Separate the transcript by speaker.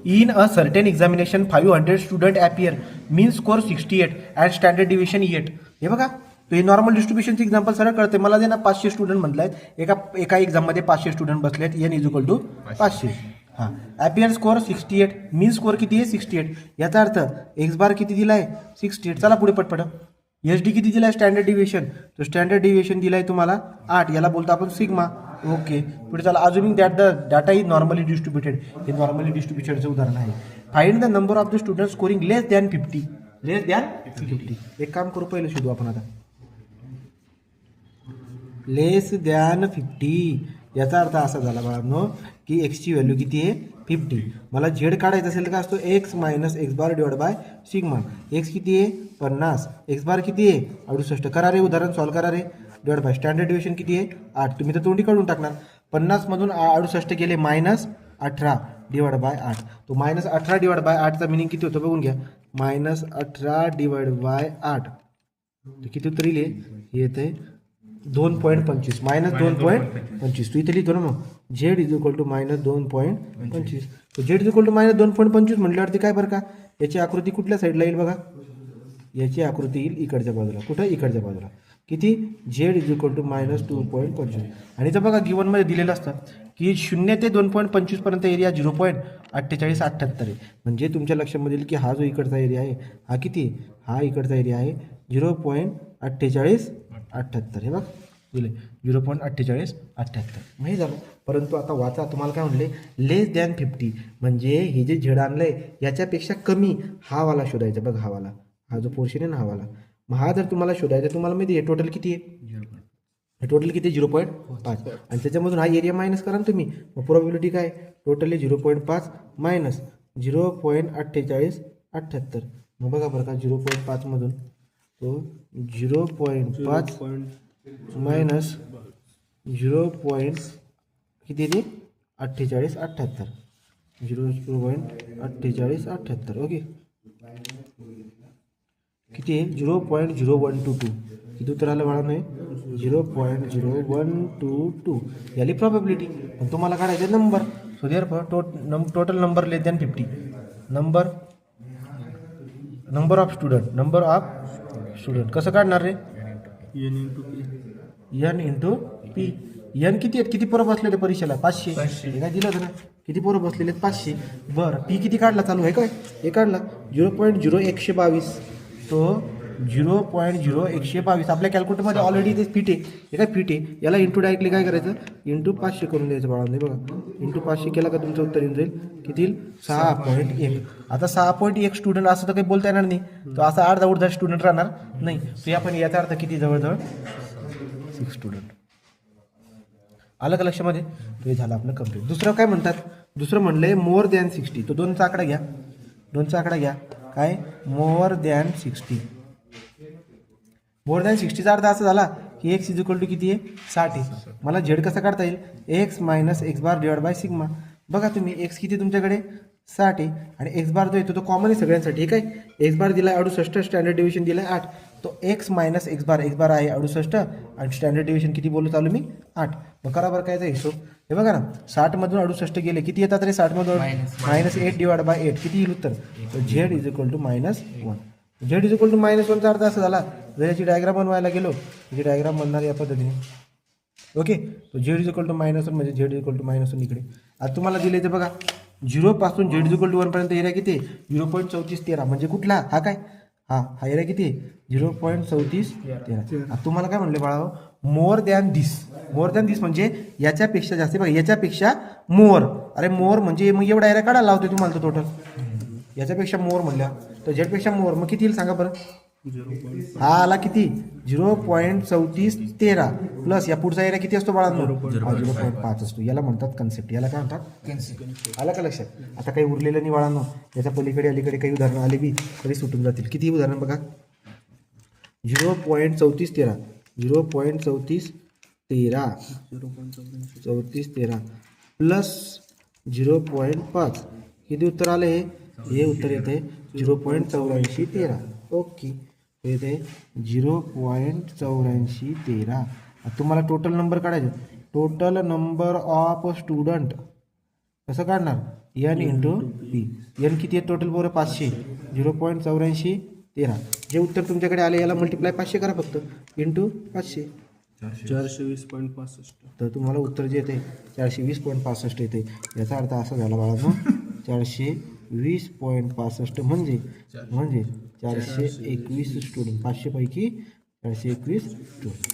Speaker 1: In a certain examination 500 student appear, mean score 68 and standard division 8. हे बघा, तो हे नॉर्मल डिस्ट्रीब्युशनचं एक्झाम्पल सरळ कळते. मला जे ना 500 स्टुडंट म्हटलं आहेत, एका एक्झाममध्ये 500 स्टुडंट बसले आहेत, एन इज इक्वल टू 500. हां, ॲपियर स्कोअर 68, मीन स्कोअर किती आहे 68. याचा अर्थ एक्स बार किती दिला आहे 68. चला पुढे पटपट. एच डी किती दिला आहे स्टँडर्ड डिव्हिएशन, तो स्टँडर्ड डिव्हिएशन दिला आहे तुम्हाला 8, याला बोलतो आपण सिग्मा. ओके, पुढे चला. Assuming that the data is normally distributed, हे नॉर्मली डिस्ट्रीब्युटेडचं उदाहरण आहे. Find the number of the student scoring less than 50. Less than 50. एक काम करू, पहिलं शोधू आपण आता. लेस दॅन 50 याचा अर्थ असा झाला बाळांनो की एक्सची व्हॅल्यू किती आहे 50. मला झेड काढायचं असेल तर काय असतो x minus x bar divide by sigma. X किती आहे 50, एक्स बार किती आहे 68. करा रे, उदाहरण सॉल्व करा रे. डिवाइड बाय स्टँडर्ड डिव्हिएशन किती आहे 8. तुम्ही तर तोंडी काढून टाकणार. 50 मधून 68 गेले -18 डिवाइड बाय 8. तो -18 डिवाइड बाय 8चा मिनिंग किती होतो बघून घ्या. -18 डिवाइड बाय 8 किती उत्तर येईल हे येते 2.25 -2.25. तू इथे लिहितो ना मग झेड इज इक्वल टू -2.25. तो झेड इज इक्वल टू -2.25 म्हटल्यावरती काय बरं का, याची आकृती कुठल्या साईडला येईल बघा. याची आकृती येईल इकडच्या बाजूला. कुठं इकडच्या बाजूला. किती झेड इज इक्वल टू -2.25. आणि इथं बघा गिवनमध्ये दिलेलं असतं की 0 ते 2.25 पर्यंत एरिया 0.4878 आहे. म्हणजे तुमच्या लक्षामध्ये येईल की हा जो इकडचा एरिया आहे हा किती, हा इकडचा एरिया आहे 0.4878. हे बघ दिले 0.4878. माहीत झालं. परंतु आता वाचा, तुम्हाला काय म्हणले लेस दॅन 50 म्हणजे हे जे झेड आणलंय याच्यापेक्षा कमी हा वाला शोधायचा. बघ हा वाला, हा जो पोर्शन आहे ना हा वाला. मग हा जर तुम्हाला शोधायचा, तुम्हाला माहिती आहे टोटल किती आहे, टोटल किती 0.5 आणि त्याच्यामधून हा एरिया मायनस करा ना तुम्ही. मग प्रोबॅबिलिटी काय टोटल आहे 0.5 मायनस 0.4878. मग बघा बरं का 0.5 मधून तो 0.5 मायनस 0. किती येते 4878. 0.4878. ओके, किती आहे 0.0122. किती उत्तर आलं बाळा नाही 0.0122. याली प्रॉबॅबिलिटी. पण तुम्हाला काढायचं number. So therefore total number less than 50. Number of student कसं काढणार रे, एन इंटू पी. एन किती आहेत, किती पोरं बसलेले परीक्षेला 500. हे काय दिलं होतं ना, किती पोरं बसलेले आहेत 500. बरं पी किती काढला चालू आहे काय, हे काढला 0.0122. तो 0.0122 आपल्या कॅल्क्युलेटरमध्ये ऑलरेडी ते फिट आहे. हे काय फिट आहे, याला इंटू डायरेक्टली काय करायचं इंटू 500 करून द्यायचं बाळांनी. बघा इंटू 500 केला का तुमचं उत्तर येऊन जाईल किती 6.1. आता 6.1 स्टुडंट असं तर काही बोलता येणार नाही. तो असा अर्धा उर्धा स्टुडंट राहणार नाही. तो आपण याचा अर्थ किती जवळजवळ 6 स्टुडंट. आलं का लक्षामध्ये. तो हे झालं आपलं कम्प्लीट. दुसरं काय म्हणतात, दुसरं म्हणलंय मोर दॅन 60. तो 2चा आकडा घ्या, 2चा आकडा घ्या. काय मोर दॅन 60. मोर दॅन 60चा अर्थ असा झाला की एक्स इज इक्वल टू किती आहे 60 आहे. मला झेड कसा काढता येईल x minus x bar divide by sigma. बघा तुम्ही एक्स किती तुमच्याकडे 60 आहे आणि एक्स बार जो येतो तो कॉमन आहे सगळ्यांसाठी. ठीक आहे, एक्स बार दिला आहे 68, स्टँडर्ड डिव्हिजन दिला आहे 8. तो एक्स मायनस एक्स बार आहे 68 आणि स्टँडर्ड डिव्हिजन किती बोलू चालू मी 8. मग करा बरं काय हिशोब. हे बघा ना 60 मधून 68 गेले किती येतात रे 60 मधून -8 डिवाइड बाय 8 किती येईल उत्तर. तर Z is equal to -1. Z is equal to -1चा अर्थ असा झाला जर याची डायग्राम बनवायला गेलो याची डायग्राम बनणार या पद्धतीने. ओके, तो झेड इज इक्वल टू -1 म्हणजे झेड इज इक्वल टू -1 इकडे. आता तुम्हाला दिले ते बघा 0 पासून झेड इज इक्वल टू 1 पर्यंत एरिया किती आहे 0.3413. म्हणजे कुठला हा काय हा एरिया किती आहे 0.3413. आता तुम्हाला काय म्हणले बाळा मोर दॅन दिस म्हणजे याच्यापेक्षा जास्त. बघा याच्यापेक्षा मोर, अरे मोर म्हणजे मग एवढा एरिया काढायला लावतोय तुम्हाला तो टोटल. याच्यापेक्षा मोर म्हणल्या तर झेडपेक्षा मोर मग किती येईल सांगा बरं. हा आला किती 0.3413 प्लस या पुढचा एरिया किती असतो बाळा 0.5 असतो. याला म्हणतात कन्सेप्ट. याला काय म्हणतात कन्सेप्ट. आला का लक्षात. आता काही उरलेलं नाही बाळांनो. याच्या पलीकडे अलीकडे काही उदाहरणं आली बी तरी सुटून जातील. किती उदाहरण बघा 0.3413 प्लस 0.5 किती उत्तर आले हे उत्तर येते 0.8413. ओके, येते 0.8413. तुम्हाला टोटल नंबर काढायचं. टोटल नंबर ऑफ स्टुडंट कसं काढणार एन इंटू पी. एन किती आहे टोटल बरोबर 500. 0.8413. जे उत्तर तुमच्याकडे आले याला मल्टिप्लाय 500 करा फक्त इंटू 500.
Speaker 2: 420.65.
Speaker 1: तर तुम्हाला उत्तर जे येते 420.65 येते. याचा अर्थ असा झाला बाळांनो 420.65 म्हणजे 421 स्टुडंट. 500 पैकी 421 स्टुडंट.